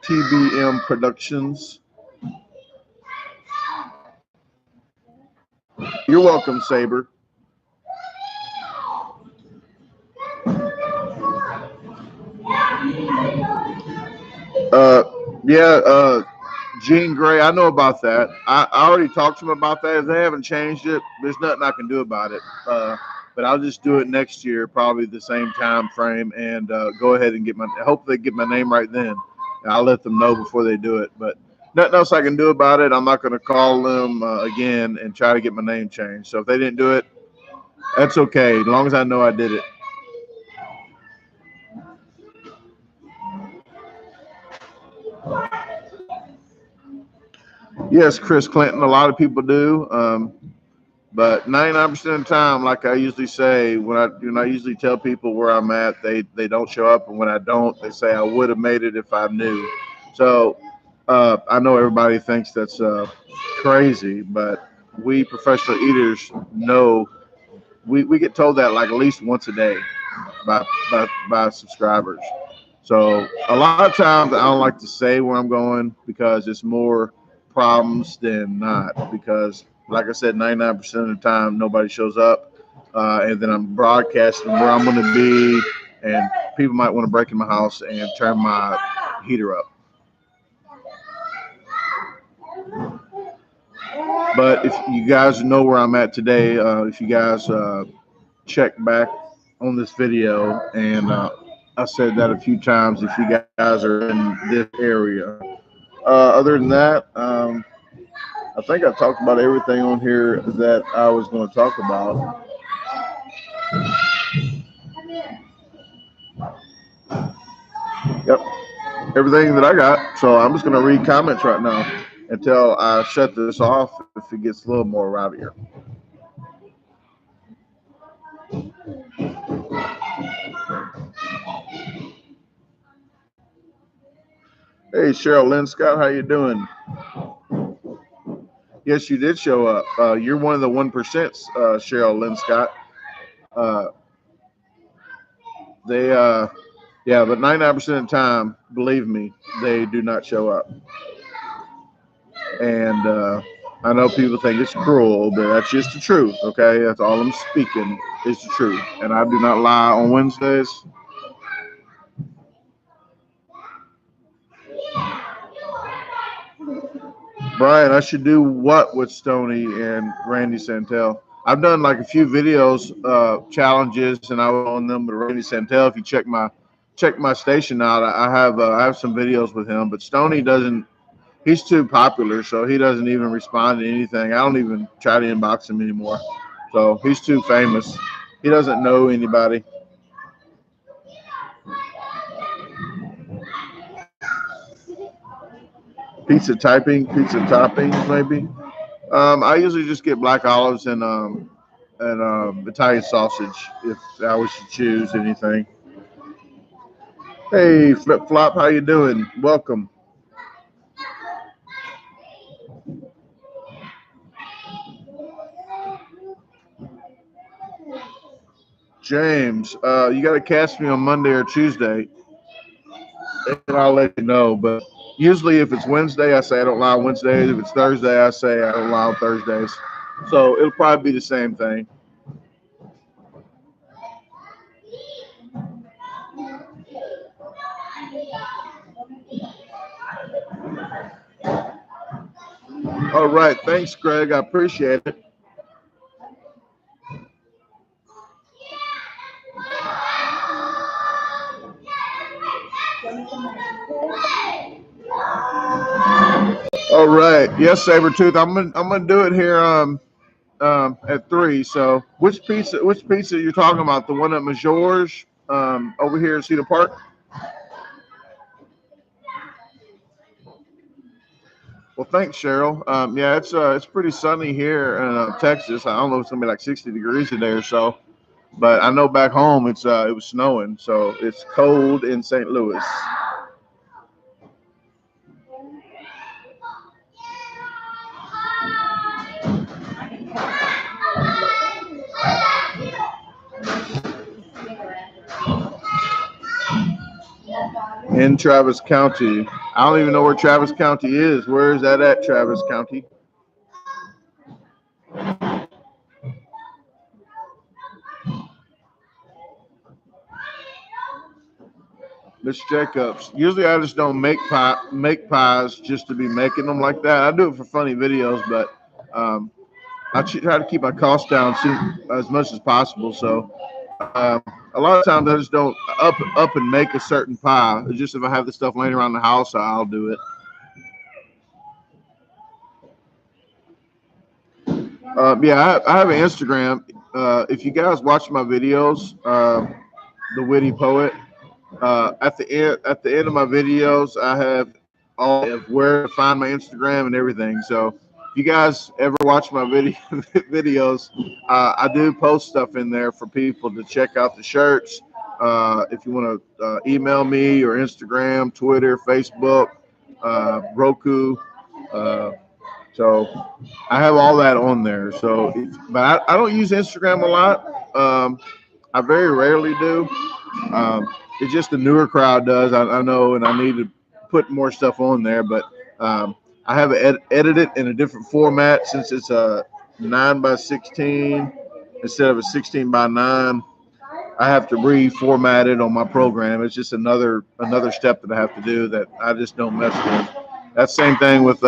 TBM Productions. You're welcome, Saber. Jean Grey, I know about that. I already talked to him about that. If they haven't changed it, there's nothing I can do about it. But I'll just do it next year, probably the same time frame, and go ahead and hope they get my name right then. And I'll let them know before they do it. But nothing else I can do about it. I'm not going to call them again and try to get my name changed. So if they didn't do it, that's okay, as long as I know I did it. Yes, Chris Clinton, a lot of people do. But 99% of the time, like I usually say, when I usually tell people where I'm at, they don't show up, and when I don't, they say I would have made it if I knew. So I know everybody thinks that's crazy, but we professional eaters know we get told that like at least once a day by subscribers. So a lot of times I don't like to say where I'm going because it's more problems than not. Because like I said, 99% of the time nobody shows up, and then I'm broadcasting where I'm going to be, and people might want to break in my house and turn my heater up. But if you guys know where I'm at today, if you guys check back on this video, and I said that a few times, if you guys are in this area. Other than that, I think I talked about everything on here that I was going to talk about. Yep, everything that I got. So I'm just going to read comments right now until I shut this off if it gets a little more rowdier. Hey, Cheryl Lynn Scott, how you doing? Yes, you did show up. You're one of the 1%, Cheryl Lynn Scott. Yeah, but 99% of the time, believe me, they do not show up. And I know people think it's cruel, but that's just the truth, okay? That's all I'm speaking is the truth. And I do not lie on Wednesdays. Brian, I should do what with Stoney and Randy Santel? I've done like a few videos, challenges, and I was on them with Randy Santel. If you check my station out, I have some videos with him, but Stoney doesn't. He's too popular, so he doesn't even respond to anything. I don't even try to inbox him anymore. So he's too famous. He doesn't know anybody. Pizza toppings, maybe. I usually just get black olives and Italian sausage if I was to choose anything. Hey, Flip Flop, how you doing? Welcome. James, you got to catch me on Monday or Tuesday, and I'll let you know. But usually, if it's Wednesday, I say I don't lie on Wednesdays. If it's Thursday, I say I don't lie on Thursdays. So it'll probably be the same thing. All right. Thanks, Greg. I appreciate it. All right. Yes, Sabretooth. I'm gonna do it here at 3. So which pizza you're talking about? The one at Major's over here in Cedar Park? Well, thanks, Cheryl. Yeah, it's pretty sunny here in Texas. I don't know if it's gonna be like 60 degrees today or so, but I know back home it was snowing, so it's cold in St. Louis. In Travis County. I don't even know where Travis County is. Where is that at, Travis County? Miss Jacobs. Usually I just don't make pies just to be making them like that. I do it for funny videos, but I try to keep my costs down as much as possible. So a lot of times I just don't up and make a certain pie. It's just if I have the stuff laying around the house, I'll do it. Yeah, I have an Instagram. If you guys watch my videos, The Witty Poet, at the end of my videos, I have all of where to find my Instagram and everything. So if you guys ever watch my videos, I do post stuff in there for people to check out the shirts. If you want to email me or Instagram, Twitter, Facebook, Roku. So I have all that on there. So, but I don't use Instagram a lot. I very rarely do. It's just the newer crowd does. I know, and I need to put more stuff on there. But I have it edited in a different format since it's a 9x16 instead of a 16x9. I have to reformat it on my program. It's just another step that I have to do that I just don't mess with. That same thing with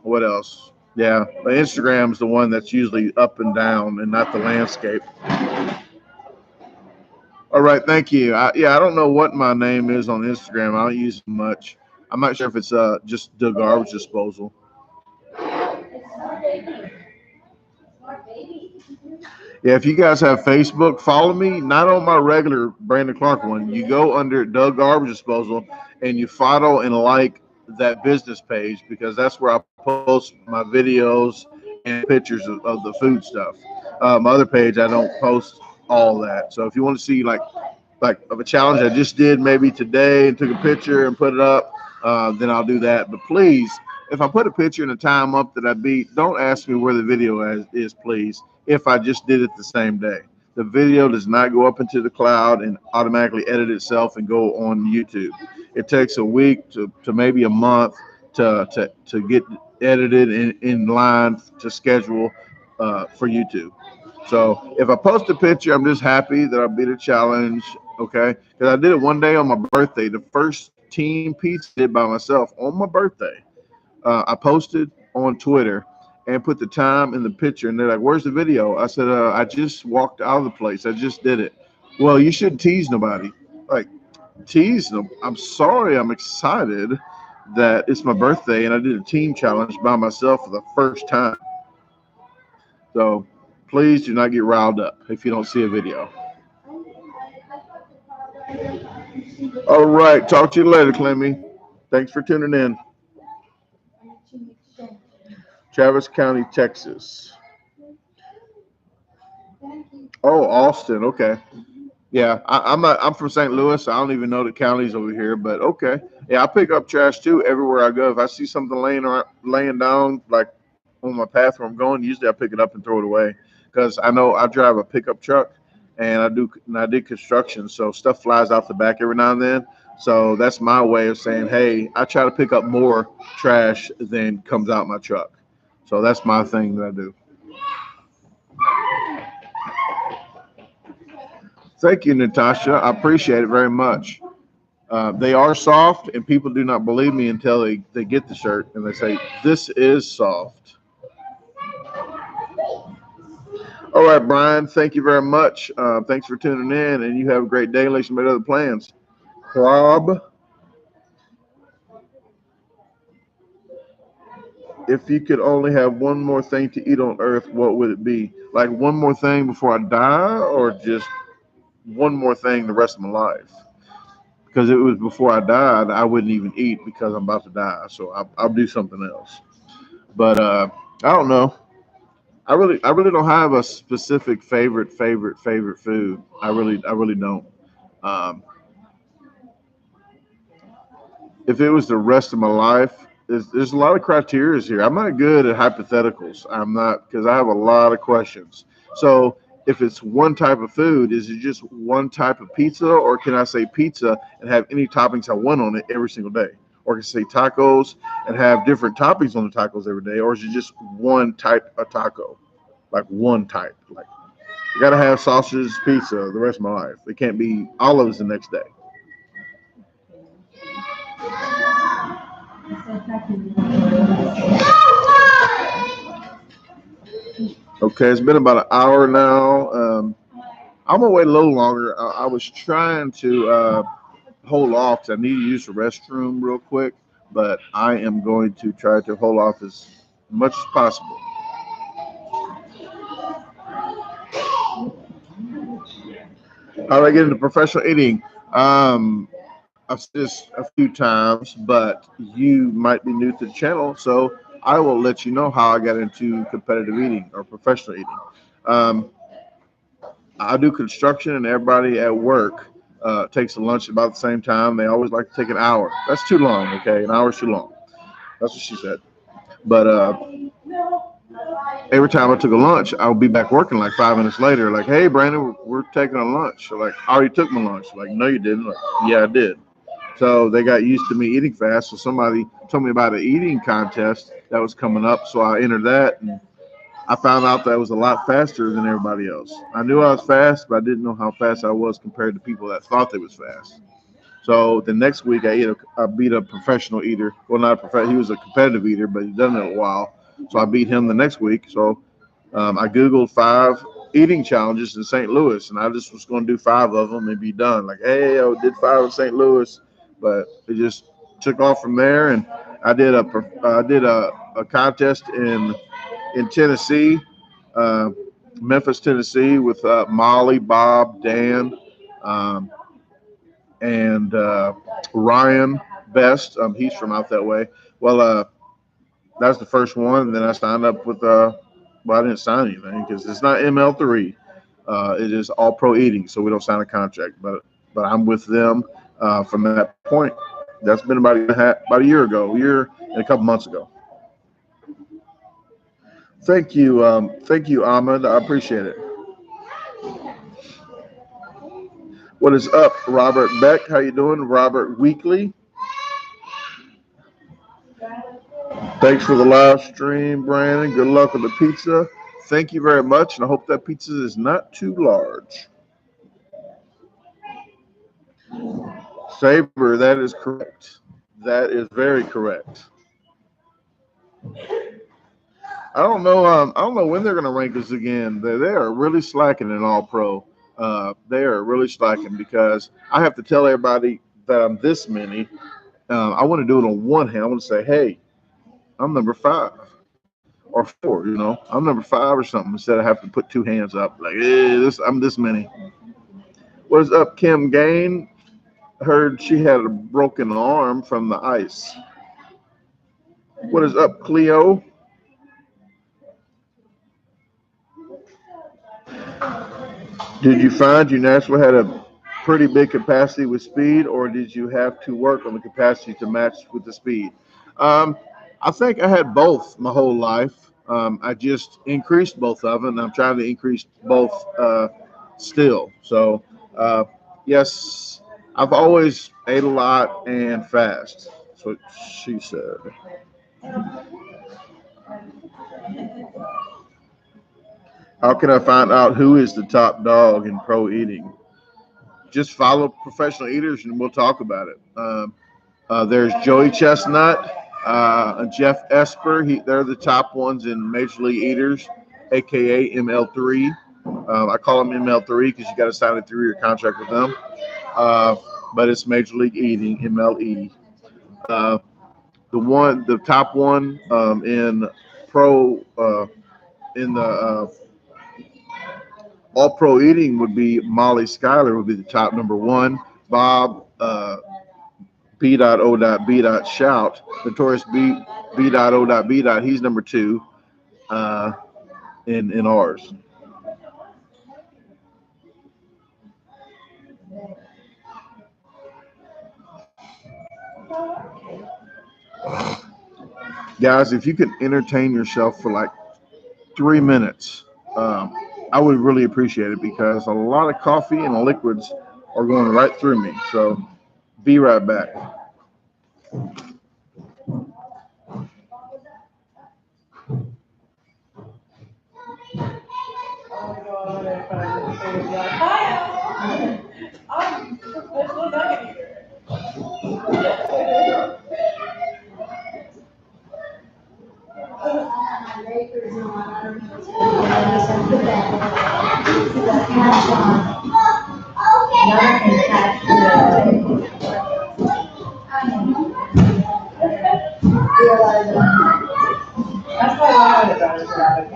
what else? Yeah, Instagram's the one that's usually up and down and not the landscape. All right, thank you. Yeah, I don't know what my name is on Instagram. I don't use it much. I'm not sure if it's just DaGarbageDisposal. Yeah, if you guys have Facebook, follow me. Not on my regular Brandon Clark one. You go under DaGarbageDisposal and you follow and like that business page because that's where I post my videos and pictures of the food stuff. My other page, I don't post all that. So if you want to see like of a challenge I just did maybe today and took a picture and put it up, then I'll do that. But please, if I put a picture and a time up that I beat, don't ask me where the video is, please. If I just did it the same day, the video does not go up into the cloud and automatically edit itself and go on YouTube. It takes a week to maybe a month to get edited in line to schedule for YouTube. So if I post a picture, I'm just happy that I beat a challenge. Okay, because I did it one day on my birthday, the first team pizza I did by myself on my birthday. I posted on Twitter and put the time in the picture, and they're like, "Where's the video?" I said, "I just walked out of the place. I just did it." Well, you shouldn't tease nobody. Like tease them. I'm sorry. I'm excited that it's my birthday and I did a team challenge by myself for the first time. So please do not get riled up if you don't see a video. All right. Talk to you later, Clemmy. Thanks for tuning in. Travis County, Texas. Oh, Austin. Okay. Yeah, I'm from St. Louis. I don't even know the counties over here, but okay. Yeah, I pick up trash too everywhere I go. If I see something laying down like on my path where I'm going, usually I pick it up and throw it away because I know I drive a pickup truck and I did construction, so stuff flies out the back every now and then. So that's my way of saying, hey, I try to pick up more trash than comes out my truck. So that's my thing that I do. Thank you, Natasha. I appreciate it very much. They are soft, and people do not believe me until they get the shirt and they say, this is soft. All right, Brian, thank you very much. Thanks for tuning in, and you have a great day unless you made other plans. Rob. if you could only have one more thing to eat on Earth, what would it be? Like one more thing before I die, or just one more thing the rest of my life? Because if it was before I died, I wouldn't even eat because I'm about to die. So I'll do something else. But I don't know. I really don't have a specific favorite food. I really don't. Um, if it was the rest of my life, there's a lot of criteria here. I'm not good at hypotheticals. I'm not, because I have a lot of questions. So if it's one type of food, is it just one type of pizza, or can I say pizza and have any toppings I want on it every single day? Or can I say tacos and have different toppings on the tacos every day? Or is it just one type of taco? Like one type. Like you gotta have sausages, pizza the rest of my life. It can't be all of us the next day. Okay, it's been about an hour now. I'm gonna wait a little longer. I was trying to hold off because I need to use the restroom real quick, but I am going to try to hold off as much as possible. How do I get into professional eating? I've said this a few times, but you might be new to the channel, so I will let you know how I got into competitive eating or professional eating. Um, I do construction, and everybody at work takes a lunch about the same time. They always like to take an hour. That's too long, okay? An hour is too long. That's what she said. But every time I took a lunch, I would be back working like 5 minutes later. Like, hey, Brandon, we're taking a lunch. Like, I already took my lunch. Like, no, you didn't. Like, yeah, I did. So they got used to me eating fast. So somebody told me about an eating contest that was coming up. So I entered that, and I found out that I was a lot faster than everybody else. I knew I was fast, but I didn't know how fast I was compared to people that thought they was fast. So the next week, I beat a professional eater. Well, not a professional. He was a competitive eater, but he'd done it a while. So I beat him the next week. So I Googled 5 eating challenges in St. Louis, and I just was going to do 5 of them and be done. Like, hey, I did 5 in St. Louis, but it just took off from there. And I did a contest in Tennessee, uh, Memphis, Tennessee, with Molly, Bob, Dan, um, and Ryan Best. He's from out that way. Well, that was the first one. And then I signed up with, well, I didn't sign anything because it's not ML3. It is All Pro Eating, so we don't sign a contract. But I'm with them from that point. That's been about a year ago, a year and a couple months ago. Thank you, Ahmed. I appreciate it. What is up, Robert Beck? How you doing, Robert Weekly? Thanks for the live stream, Brandon. Good luck with the pizza. Thank you very much, and I hope that pizza is not too large. Saber, that is correct. That is very correct. I don't know when they're going to rank us again. They are really slacking in All Pro. They are really slacking because I have to tell everybody that I'm this many. I want to do it on one hand. I want to say, hey, I'm number 5 or 4. You know, I'm number 5 or something. Instead of having to put 2 hands up, like, I'm this many. What is up, Kim Gain? Heard she had a broken arm from the ice. What is up, Cleo? Did you find you naturally had a pretty big capacity with speed, or did you have to work on the capacity to match with the speed? Um, I think I had both my whole life. I just increased both of them, and I'm trying to increase both still. So, uh, yes, I've always ate a lot and fast. That's what she said. How can I find out who is the top dog in pro eating? Just follow professional eaters and we'll talk about it. There's Joey Chestnut, Jeff Esper. They're the top ones in Major League Eaters, aka ML3. I call them ML3 because you got to sign a 3-year contract with them. But it's Major League Eating, MLE. Uh, The top one in pro in the all pro eating would be Molly Schuyler would be the top number one. Bob B.O.B. Shout, Notorious B.O.B. He's number two in ours. Guys, if you could entertain yourself for like 3 minutes, I would really appreciate it because a lot of coffee and liquids are going right through me. So be right back. That's why I wanted about it.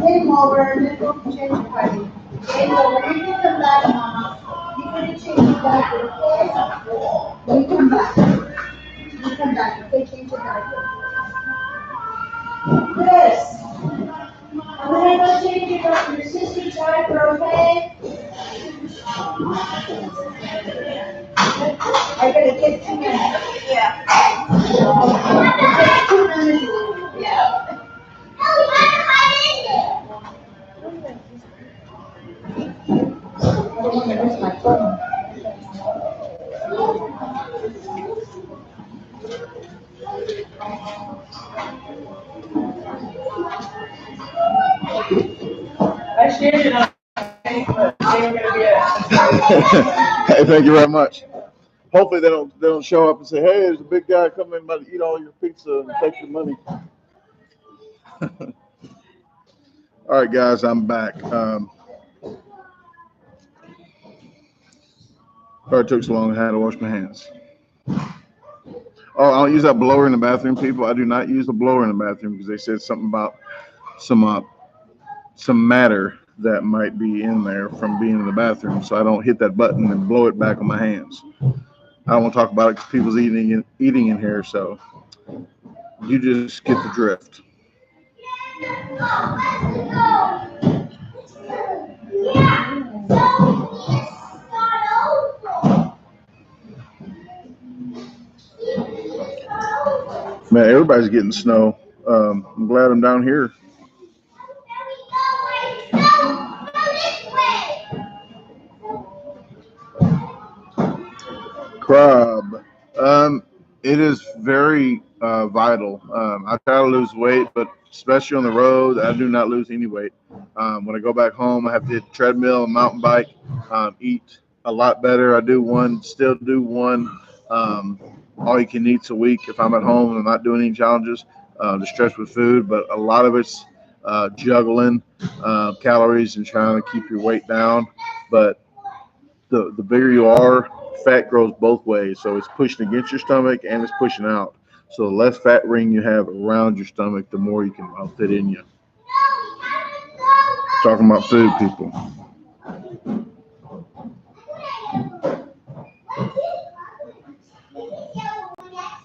Game over, and then go change the party. Game over, you can come back, Mama. You can change the diaper, okay? You come back. You come back, okay? Change the diaper. Chris, I'm gonna go change your sister's diaper, okay? I'm gonna take 2 minutes. Yeah. Take 2 minutes. Yeah. I shared it on Facebook. They were gonna be Hey, thank you very much. Hopefully they don't show up and say, "Hey, there's a big guy coming about to eat all your pizza and take your money." All right, guys, I'm back. Sorry it took so long. I had to wash my hands. Oh, I don't use that blower in the bathroom, people. I do not use the blower in the bathroom because they said something about some matter that might be in there from being in the bathroom. So I don't hit that button and blow it back on my hands. I don't want to talk about it because people's eating in here. So you just get the drift. Man, everybody's getting snow. I'm glad I'm down here. Crab. It is very vital. I try to lose weight, but especially on the road, I do not lose any weight. When I go back home, I have to hit the treadmill and mountain bike, eat a lot better. I still do one all you can eats a week if I'm at home and I'm not doing any challenges to stretch with food, but a lot of it's juggling calories and trying to keep your weight down. But the bigger you are, fat grows both ways. So it's pushing against your stomach and it's pushing out. So the less fat ring you have around your stomach, the more you can fit in you. Talking about food, people.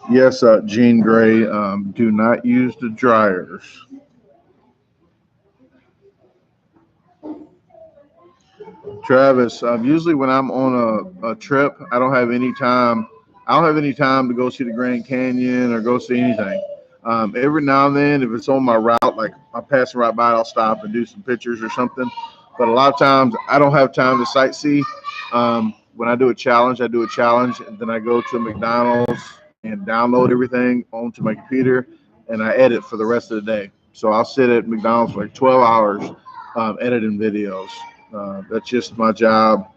Yes, Jean Gray, do not use the dryers. Travis, usually when I'm on a trip, I don't have any time. I don't have any time to go see the Grand Canyon or go see anything. Every now and then, if it's on my route, like I'm passing right by, I'll stop and do some pictures or something. But a lot of times, I don't have time to sightsee. When I do a challenge, and then I go to McDonald's and download everything onto my computer, and I edit for the rest of the day. So I'll sit at McDonald's for like 12 hours editing videos. That's just my job.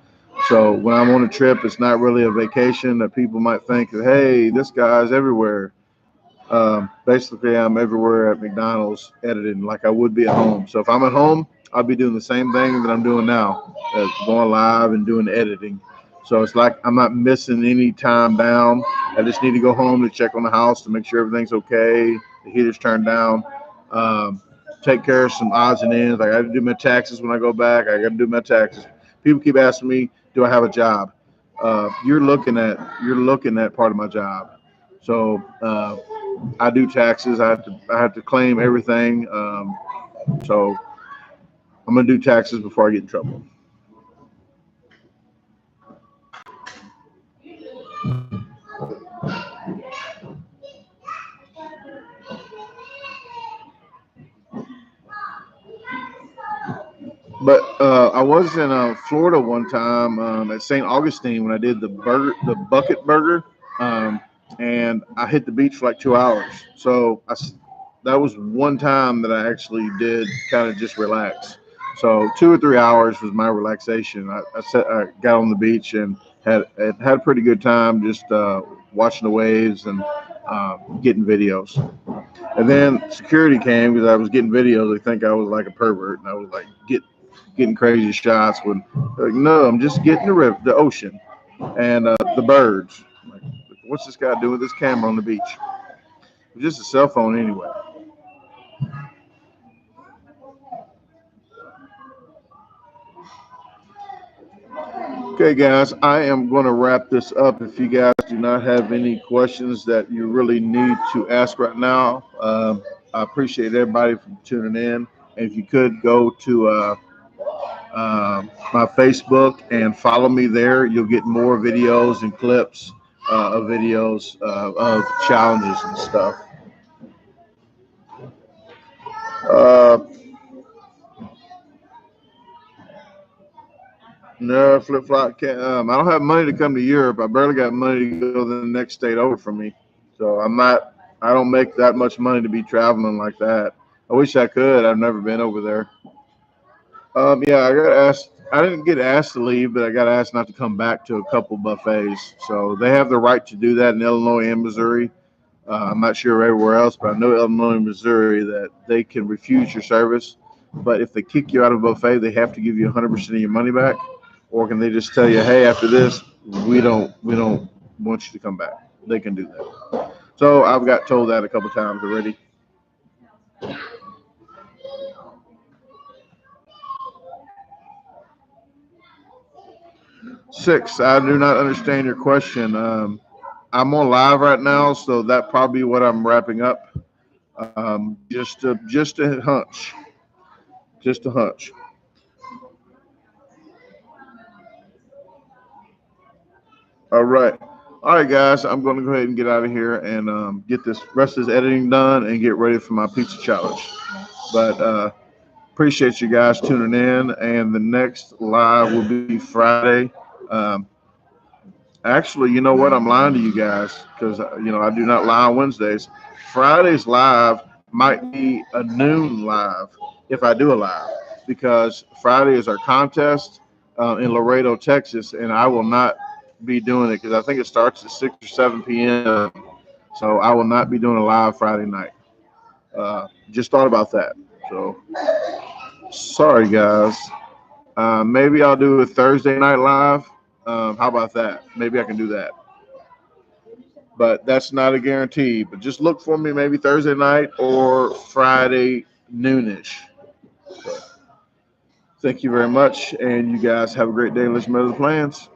So when I'm on a trip, it's not really a vacation that people might think that, hey, this guy's everywhere. Basically, I'm everywhere at McDonald's editing like I would be at home. So if I'm at home, I'll be doing the same thing that I'm doing now, going live and doing editing. So it's like I'm not missing any time down. I just need to go home to check on the house to make sure everything's okay. The heater's turned down. Um, Take care of some odds and ends. I got to do my taxes when I go back. I got to do my taxes. People keep asking me, "Do I have a job?" You're looking at part of my job. So I do taxes. I have to claim everything. So I'm gonna do taxes before I get in trouble. But I was in Florida one time at St. Augustine when I did the bucket burger, um, and I hit the beach for like 2 hours. So that was one time that I actually did kind of just relax. So 2 or 3 hours was my relaxation. I got on the beach and had a pretty good time just watching the waves and getting videos. And then security came because I was getting videos. They think I was like a pervert, and I was like getting crazy shots. When like, no, I'm just getting the ocean and the birds. Like, what's this guy doing with this camera on the beach? It was just a cell phone anyway. Okay, guys, I am going to wrap this up. If you guys do not have any questions that you really need to ask right now, I appreciate everybody for tuning in. And if you could go to my Facebook and follow me there, you'll get more videos and clips of videos of challenges and stuff. Uh, no, flip flop. I don't have money to come to Europe. I barely got money to go to the next state over from me. So I'm not. I don't make that much money to be traveling like that. I wish I could. I've never been over there. Yeah, I got asked. I didn't get asked to leave, but I got asked not to come back to a couple buffets. So they have the right to do that in Illinois and Missouri. I'm not sure everywhere else, but I know Illinois and Missouri that they can refuse your service. But if they kick you out of a buffet, they have to give you 100% of your money back. Or can they just tell you, hey, after this, we don't want you to come back? They can do that. So I've got told that a couple times already. 6, I do not understand your question. I'm on live right now, so that probably what I'm wrapping up. Just a hunch, just a hunch. All right, guys. I'm going to go ahead and get out of here and get this rest of this editing done and get ready for my pizza challenge. But appreciate you guys tuning in, and the next live will be Friday. Um, Actually, you know what? I'm lying to you guys because I do not lie on Wednesdays. Friday's live might be a noon live if I do a live because Friday is our contest in Laredo, Texas, and I will not be doing it because I think it starts at 6 or 7 p.m. So I will not be doing a live Friday night. Just thought about that. So sorry, guys. Maybe I'll do a Thursday night live. How about that? Maybe I can do that. But that's not a guarantee. But just look for me maybe Thursday night or Friday noonish. So, thank you very much, and you guys have a great day. Let's make the plans.